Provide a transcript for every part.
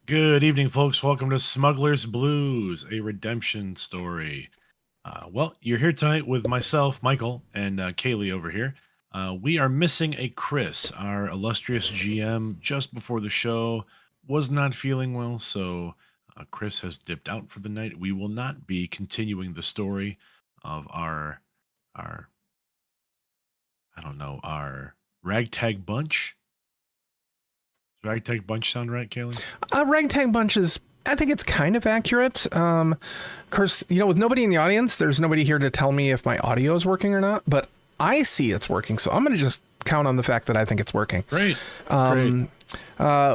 Good evening, folks. Welcome to Smuggler's Blues, a redemption story. Well, you're here tonight with myself, Michael, and Kaylee over here. We are missing a Chris, our illustrious GM, just before the show. Was not feeling well, so Chris has dipped out for the night. We will not be continuing the story of our I don't know, our ragtag bunch. Does ragtag bunch sound right, Kaylee? Ragtag Bunch is, I think it's kind of accurate. Of course, with nobody in the audience, there's nobody here to tell me if my audio is working or not, but I see it's working. So I'm going to just count on the fact that I think it's working. Great.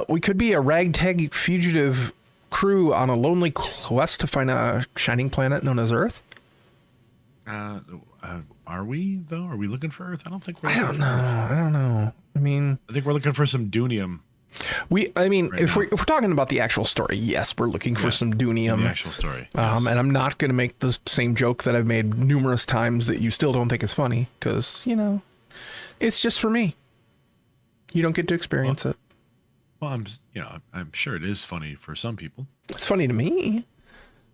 We could be a ragtag fugitive crew on a lonely quest to find a shining planet known as Earth. Are we, though? Are we looking for Earth? I don't think we're I don't know. I mean, I think we're looking for some Dunium. If we're talking about the actual story, yes, we're looking for some Dunium. The actual story. Yes. And I'm not going to make the same joke that I've made numerous times that you still don't think is funny because, it's just for me. You don't get to experience it. Well, I'm sure it is funny for some people. It's funny to me.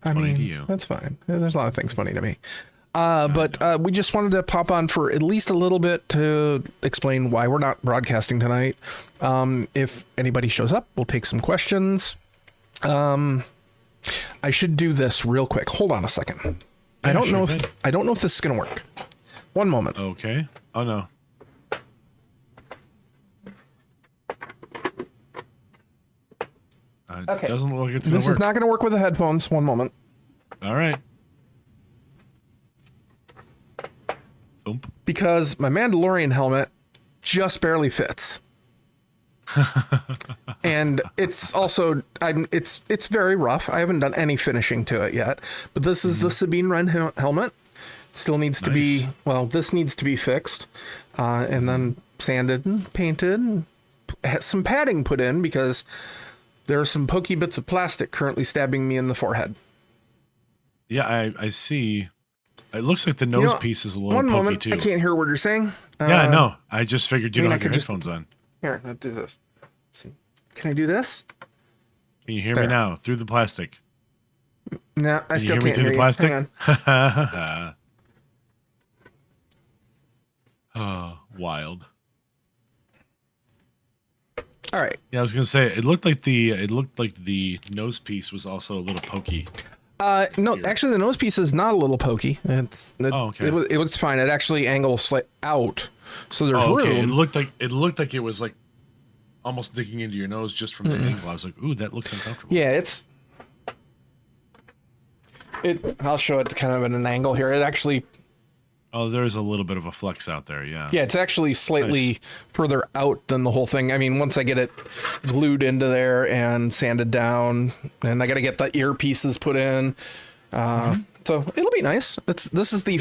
It's funny to you. That's fine. There's a lot of things funny to me. But we just wanted to pop on for at least a little bit to explain why we're not broadcasting tonight. If anybody shows up, we'll take some questions. I should do this real quick. Hold on a second. Yeah, I don't know if this is going to work. One moment. Okay. Oh no. Okay. Doesn't look like it's going to work. This is not going to work with the headphones. One moment. All right. Because my Mandalorian helmet just barely fits. And it's also, it's very rough. I haven't done any finishing to it yet, but this is the Sabine Wren helmet. Still needs to be, this needs to be fixed, and then sanded and painted and some padding put in because there are some pokey bits of plastic currently stabbing me in the forehead. Yeah, I see. It looks like the nose piece is a little pokey too. I can't hear what you're saying. Yeah, I know. I just figured you don't have your headphones on. Here, let's do this. Let's see. Can I do this? Can you hear me now through the plastic? No, I still can't hear you. The plastic? Hang on. Oh, wild. All right. Yeah, I was gonna say it looked like the nose piece was also a little pokey. No, actually, the nose piece is not a little pokey. Okay. It was fine. It actually angles out, so there's room. It looked like it was like almost digging into your nose just from the angle. I was like, ooh, that looks uncomfortable. Yeah, I'll show it kind of at an angle here. It actually. Oh, there's a little bit of a flex out there. Yeah. Yeah, it's actually slightly further out than the whole thing. I mean, once I get it glued into there and sanded down, and I got to get the earpieces put in. So it'll be nice. This is the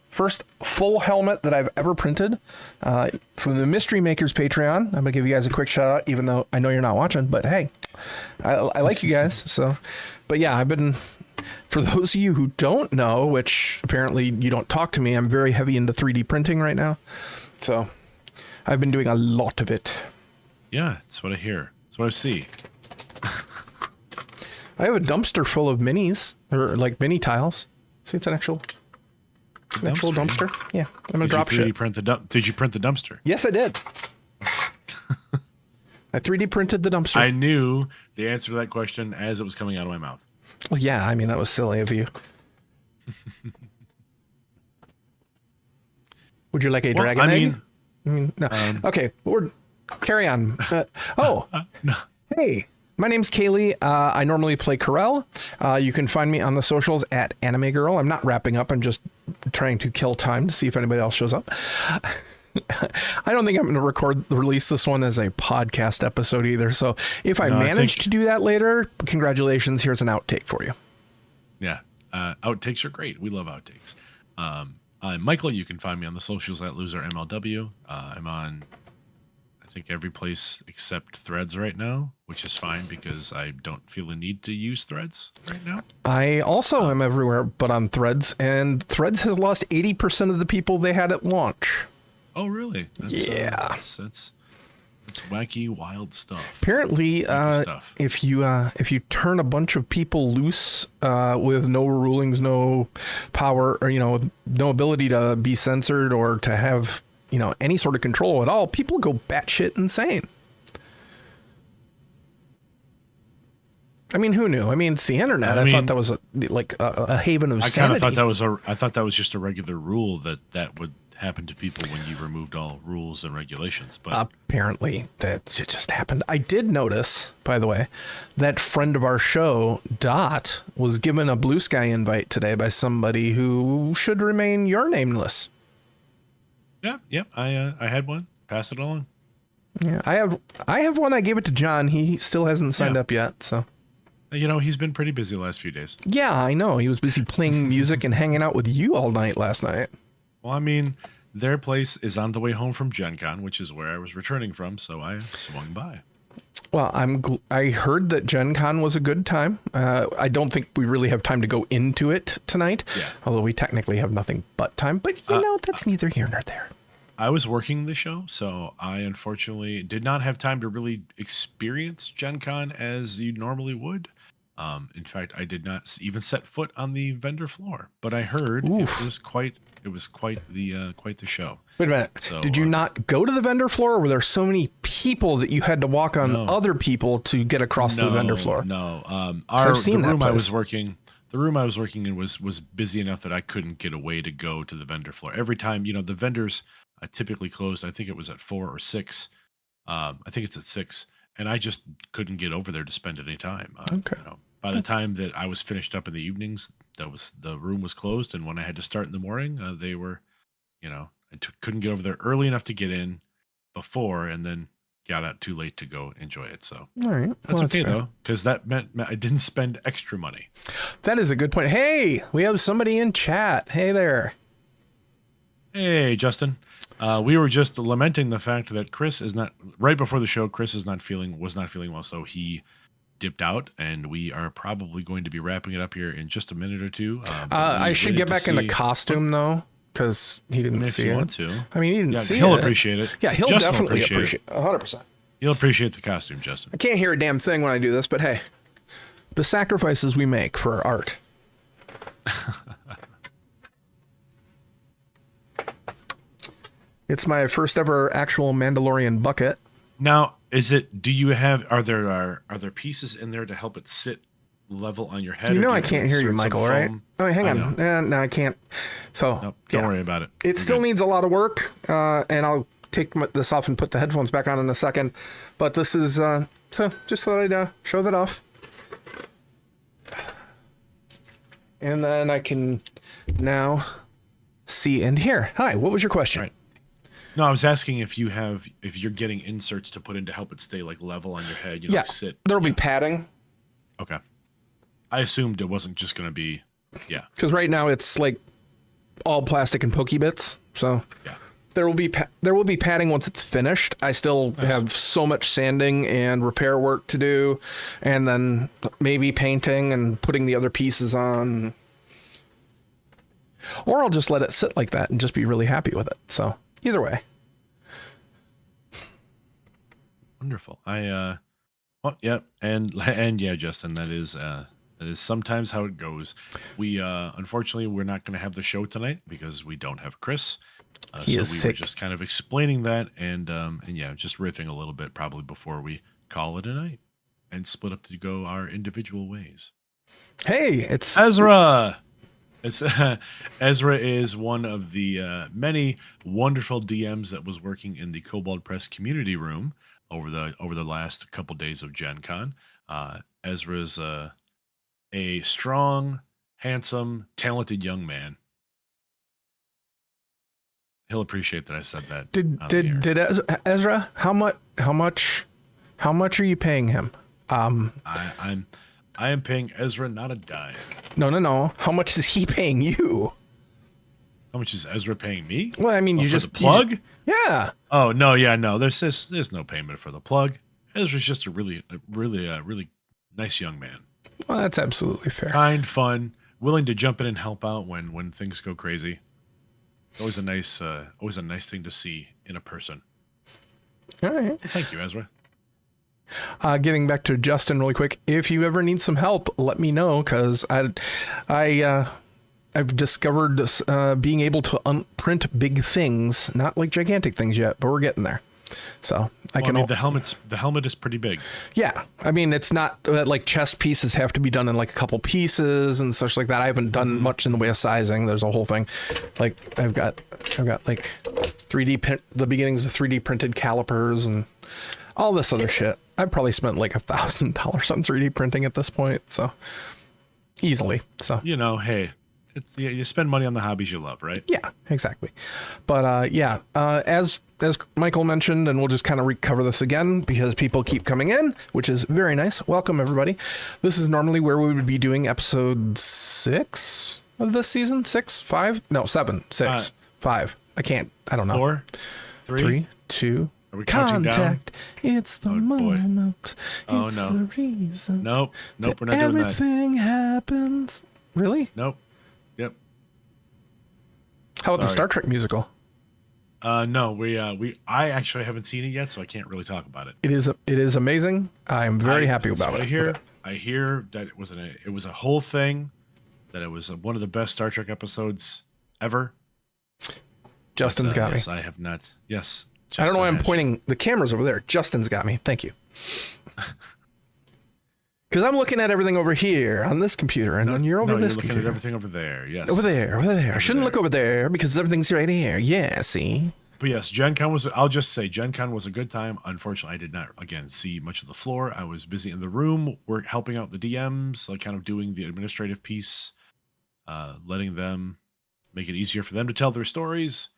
first full helmet that I've ever printed from the Mystery Makers Patreon. I'm going to give you guys a quick shout out, even though I know you're not watching, but hey, I like you guys. So, but yeah, for those of you who don't know, which apparently you don't talk to me, I'm very heavy into 3D printing right now. So I've been doing a lot of it. Yeah, that's what I hear. That's what I see. I have a dumpster full of minis, or like mini tiles. See, it's an actual dumpster. Yeah, I'm going to drop shit. Did you print the dumpster? Yes, I did. I 3D printed the dumpster. I knew the answer to that question as it was coming out of my mouth. Well, yeah, I mean, that was silly of you. Would you like a dragon egg? No. Okay, carry on. No. Hey, my name's Kaylee. I normally play Corel. You can find me on the socials at Anime Girl. I'm not wrapping up. I'm just trying to kill time to see if anybody else shows up. I don't think I'm going to release this one as a podcast episode either. So if I manage to do that later, congratulations. Here's an outtake for you. Yeah. Outtakes are great. We love outtakes. I'm Michael. You can find me on the socials at LoserMLW. I'm on, I think, every place except Threads right now, which is fine because I don't feel the need to use Threads right now. I also am everywhere but on Threads, and Threads has lost 80% of the people they had at launch. Oh, really? Yeah. That's It's wacky, wild stuff. Apparently, Stuff. if you turn a bunch of people loose with no rulings, no power, or no ability to be censored or to have any sort of control at all, people go batshit insane. I mean, who knew? I mean, it's the internet. I thought that was a haven of sanity. I thought that was just a regular rule that would happen to people when you removed all rules and regulations. But apparently, that just happened. I did notice, by the way, that friend of our show, Dot, was given a Blue Sky invite today by somebody who should remain your nameless. Yeah. I had one. Pass it along. Yeah, I have one. I gave it to John. He still hasn't signed up yet, so. He's been pretty busy the last few days. Yeah, I know. He was busy playing music and hanging out with you all night last night. Well, I mean, their place is on the way home from Gen Con, which is where I was returning from, so I swung by. Well, I heard that Gen Con was a good time. I don't think we really have time to go into it tonight, although we technically have nothing but time. But, that's neither here nor there. I was working the show, so I unfortunately did not have time to really experience Gen Con as you normally would. In fact, I did not even set foot on the vendor floor, but I heard it was quite the show. Wait a minute. So, did you not go to the vendor floor, or were there so many people that you had to walk on other people to get across the vendor floor? No. The room I was working in was busy enough that I couldn't get away to go to the vendor floor. Every time, the vendors typically closed. I think it was at 4 or 6. I think it's at 6. And I just couldn't get over there to spend any time. Okay. By the time that I was finished up in the evenings, the room was closed. And when I had to start in the morning, they were, I couldn't get over there early enough to get in before, and then got out too late to go enjoy it. So all right, that's okay though, because that meant I didn't spend extra money. That is a good point. Hey, we have somebody in chat. Hey there. Hey, Justin. We were just lamenting the fact that Chris is not right before the show. Chris was not feeling well, so he dipped out, and we are probably going to be wrapping it up here in just a minute or two. I should get back into costume though, because he didn't see it. Want to. I mean, he didn't see it. He'll appreciate it. Yeah, he'll Justin definitely appreciate it. 100%. He'll appreciate the costume, Justin. I can't hear a damn thing when I do this, but hey, the sacrifices we make for art. It's my first ever actual Mandalorian bucket. Now, are there pieces in there to help it sit level on your head? I can't hear you, Michael, right? Oh, hang on. No, I can't. So don't worry about it. It still needs a lot of work, and I'll take this off and put the headphones back on in a second. But this is, so just thought I'd show that off. And then I can now see and hear. Hi, what was your question? Right. No, I was asking if you're getting inserts to put in to help it stay level on your head. Sit. There'll be padding. Okay. I assumed it wasn't just going to be, Because right now it's all plastic and pokey bits. So yeah, there will be padding once it's finished. I still have so much sanding and repair work to do, and then maybe painting and putting the other pieces on. Or I'll just let it sit like that and just be really happy with it. So either way. Wonderful. And yeah, Justin, that is sometimes how it goes. We unfortunately we're not going to have the show tonight because we don't have Chris. He is sick. Were just kind of explaining that and just riffing a little bit probably before we call it a night and split up to go our individual ways. Hey, it's Ezra. Ezra is one of the many wonderful DMs that was working in the Kobold Press community room over the last couple days of Gen Con. Ezra's a strong, handsome, talented young man. He'll appreciate that I said that. Did Ezra? How much are you paying him? I am paying Ezra not a dime. No. How much is he paying you? How much is Ezra paying me? Well, I mean, you just the plug. Yeah. Oh no, yeah, no. There's no payment for the plug. Ezra's just a really nice young man. Well, that's absolutely fair. Kind, fun, willing to jump in and help out when things go crazy. Always a nice thing to see in a person. All right. Well, thank you, Ezra. Getting back to Justin really quick. If you ever need some help, let me know, because I've discovered being able to print big things, not like gigantic things yet, but we're getting there. So I mean, the helmet is pretty big. Yeah, I mean, it's not like chest pieces have to be done in like a couple pieces and such like that. I haven't done much in the way of sizing. There's a whole thing. Like I've got like 3D print, the beginnings of 3D printed calipers and all this other shit. I've probably spent like $1,000 on 3D printing at this point, so easily. So Hey, you spend money on the hobbies you love, right? yeah, exactly. But as Michael mentioned, and we'll just kind of recover this again because people keep coming in, which is very nice. Welcome everybody. This is normally where we would be doing episode 6 of this season. 6, 5, no 7, 6, 5. I don't know. 4, 3, 2. Are we counting Contact. down? It's the moment. Oh, it's no. the reason. Nope, we're not doing that. Everything happens. Really? Nope. Yep. How about the Star Trek musical? No, I actually haven't seen it yet, so I can't really talk about it. It is amazing. I'm very happy about it. I hear that it was a whole thing, that it was one of the best Star Trek episodes ever. Justin's got me. Yes, I have not. Yes. I don't know why I'm pointing the cameras over there. Justin's got me. Thank you. Because I'm looking at everything over here on this computer, and then you're over this computer. Looking at everything over there. Yes. Over there. I shouldn't look over there because everything's right here. Yeah, see? But yes, Gen Con I'll just say Gen Con was a good time. Unfortunately, I did not, again, see much of the floor. I was busy in the room, helping out the DMs, like kind of doing the administrative piece, letting them make it easier for them to tell their stories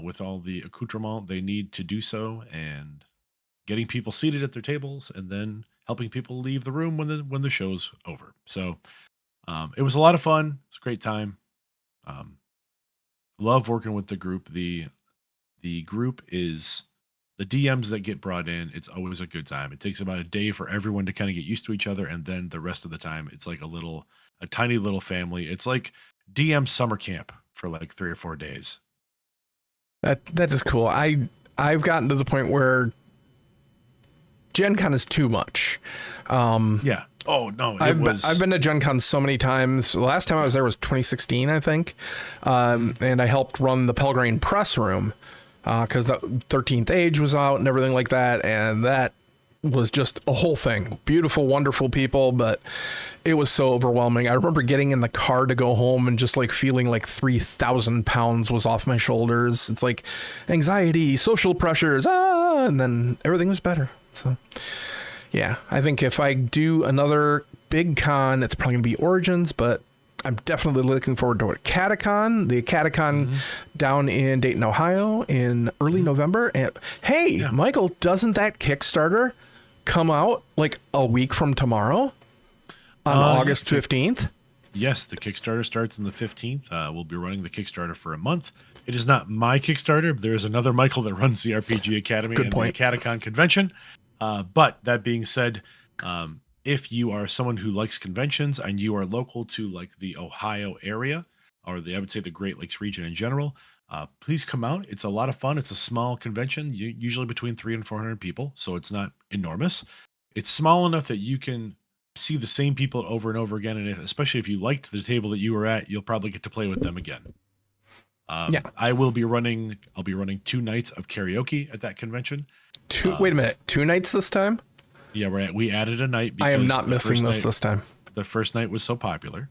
with all the accoutrement they need to do so, and getting people seated at their tables, and then helping people leave the room when the show's over. So it was a lot of fun. It's a great time. Love working with the group. The group is the DMs that get brought in. It's always a good time. It takes about a day for everyone to kind of get used to each other, and then the rest of the time it's like a tiny little family. It's like DM summer camp for like 3 or 4 days. That is cool. I've gotten to the point where Gen Con is too much. Yeah. Oh no, I've been to Gen Con so many times. The last time I was there was 2016, I think. And I helped run the Pelgrane press room because the 13th Age was out and everything like that. And that was just a whole thing. Beautiful, wonderful people, but it was so overwhelming. I remember getting in the car to go home and just like feeling like 3,000 pounds was off my shoulders. It's like anxiety, social pressures, and then everything was better. So yeah, I think if I do another big con, it's probably gonna be Origins, but I'm definitely looking forward to it. Catacon, the Catacon down in Dayton, Ohio in early November. And hey, Michael, doesn't that Kickstarter come out like a week from tomorrow on August 15th? Yes, the Kickstarter starts on the 15th. We'll be running the Kickstarter for a month. It is not my Kickstarter. There is another Michael that runs the RPG Academy and the Catacon convention. But that being said, if you are someone who likes conventions and you are local to like the Ohio area, or I would say the Great Lakes region in general, please come out. It's a lot of fun. It's a small convention, usually between 300 and 400 people. So it's not enormous. It's small enough that you can see the same people over and over again. And especially if you liked the table that you were at, you'll probably get to play with them again. I'll be running 2 nights of karaoke at that convention. Wait a minute, 2 nights this time? Yeah, we added a night. I am not missing this time. The first night was so popular.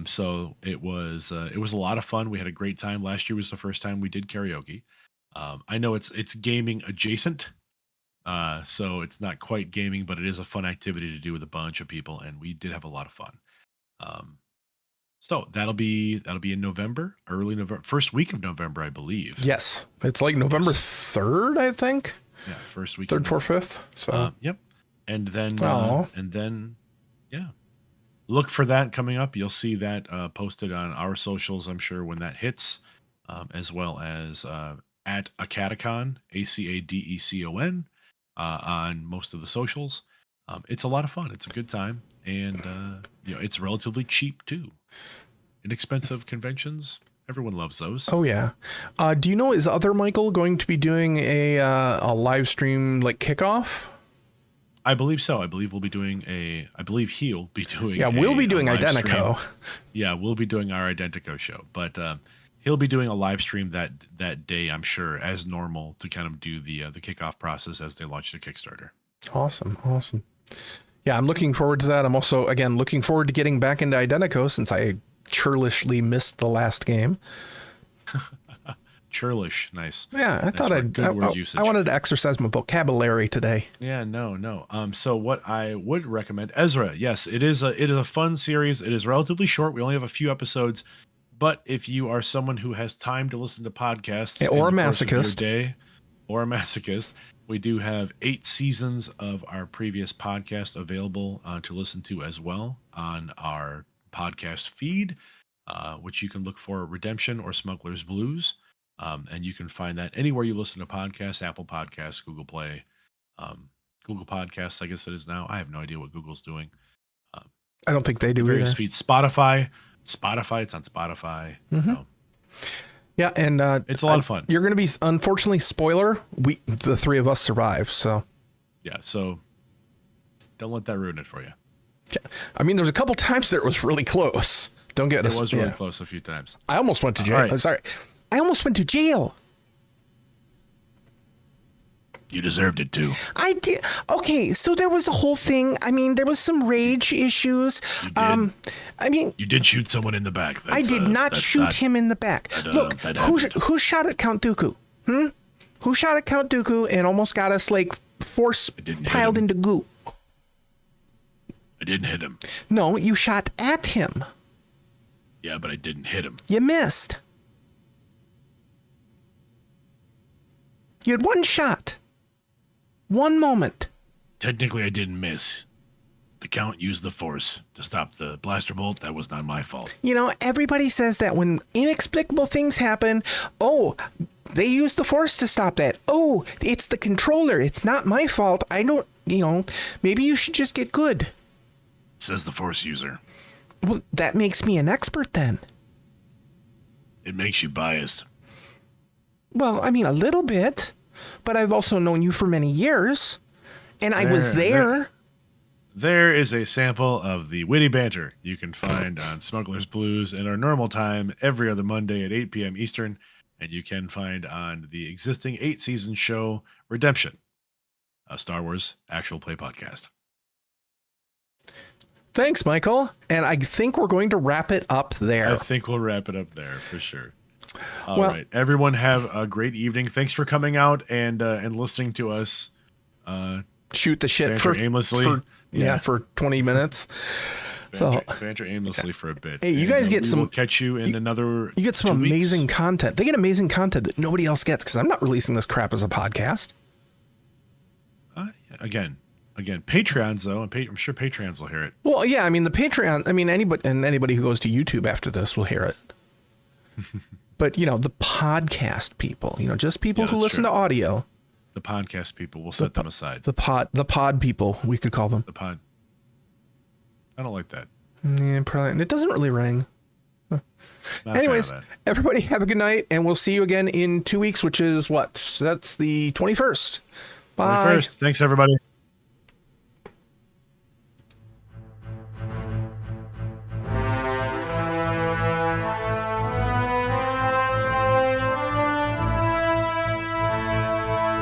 So it was a lot of fun. We had a great time. Last year was the first time we did karaoke. I know it's gaming adjacent. So it's not quite gaming, but it is a fun activity to do with a bunch of people, and we did have a lot of fun. So that'll be in November, early November, first week of November, I believe. Yes, it's like November 3rd, I think. Yeah, first week. 3rd, 4th, 5th. So yep, and then yeah, look for that coming up. You'll see that posted on our socials, I'm sure, when that hits, as well as at Acadecon, ACADECON, on most of the socials. It's a lot of fun. It's a good time, and it's relatively cheap too. Inexpensive conventions, Everyone loves those. Oh yeah. Do you know, is other Michael going to be doing a live stream like kickoff? I believe so. I believe we'll be doing I believe he'll be doing. Yeah, we'll be doing live Identico. stream. Yeah, we'll be doing our Identico show, but he'll be doing a live stream that day, I'm sure, as normal, to kind of do the kickoff process as they launch the Kickstarter. Awesome. Yeah, I'm looking forward to that. I'm also, again, looking forward to getting back into Identico since I churlishly missed the last game. Churlish, nice. Yeah, I nice thought word. Good word usage. I wanted to exercise my vocabulary today. Yeah, no. So what I would recommend, Ezra, yes, it is a fun series. It is relatively short. We only have a few episodes, but if you are someone who has time to listen to podcasts, or a in the course of your masochist, day, or a masochist, we do have 8 seasons of our previous podcast available to listen to as well on our podcast feed, which you can look for Redemption or Smuggler's Blues. And you can find that anywhere you listen to podcasts, Apple Podcasts, Google Play, Google Podcasts, I guess it is now. I have no idea what Google's doing. I don't think they do various either. feeds. Spotify, it's on Spotify. Mm-hmm. So. Yeah, and it's a lot of fun. You're going to be, unfortunately, spoiler, the 3 of us survive, so. Yeah, so don't let that ruin it for you. I mean, there's a couple times there it was really close. Don't get us. It was really close a few times. I almost went to jail. Right. Sorry. I almost went to jail. You deserved it too. I did. Okay, so there was a whole thing. I mean, there was some rage issues. You did. I mean, You did shoot someone in the back. I did not shoot him in the back. Look, that who shot at Count Dooku? Who shot at Count Dooku and almost got us like force didn't hit piled him. into goo? I didn't hit him. No, you shot at him. Yeah, but I didn't hit him. You missed. You had one shot. One moment. Technically, I didn't miss. The Count used the Force to stop the blaster bolt. That was not my fault. You know, everybody says that when inexplicable things happen, oh, they use the Force to stop that. Oh, it's the controller. It's not my fault. I don't, maybe you should just get good. Says the Force user. Well, that makes me an expert then. It makes you biased. Well, I mean, a little bit, but I've also known you for many years, and I was there. There is a sample of the witty banter you can find on Smuggler's Blues in our normal time every other Monday at 8 p.m. Eastern, and you can find on the existing 8-season show Redemption, a Star Wars actual play podcast. Thanks, Michael. And I think we're going to wrap it up there. I think we'll wrap it up there for sure. All Well- right, everyone, have a great evening. Thanks for coming out and listening to us. Shoot the shit Banter aimlessly. for 20 minutes. Banter aimlessly for a bit. Hey, you guys get We'll catch you in another. You get some 2 weeks. amazing content. They get amazing content that nobody else gets because I'm not releasing this crap as a podcast. Again, Patreons though, and I'm sure Patreons will hear it. Well, yeah, I mean the Patreon. I mean anybody who goes to YouTube after this will hear it. But the podcast people, just people Yeah, who that's listen true. to audio. The podcast people, we'll set them aside. The pod people, we could call them. The pod. I don't like that. Yeah, probably. And it doesn't really ring. Not a fan of Anyways, that. everybody have a good night, and we'll see you again in 2 weeks, which is what? That's the 21st. Bye. 21st. Thanks, everybody.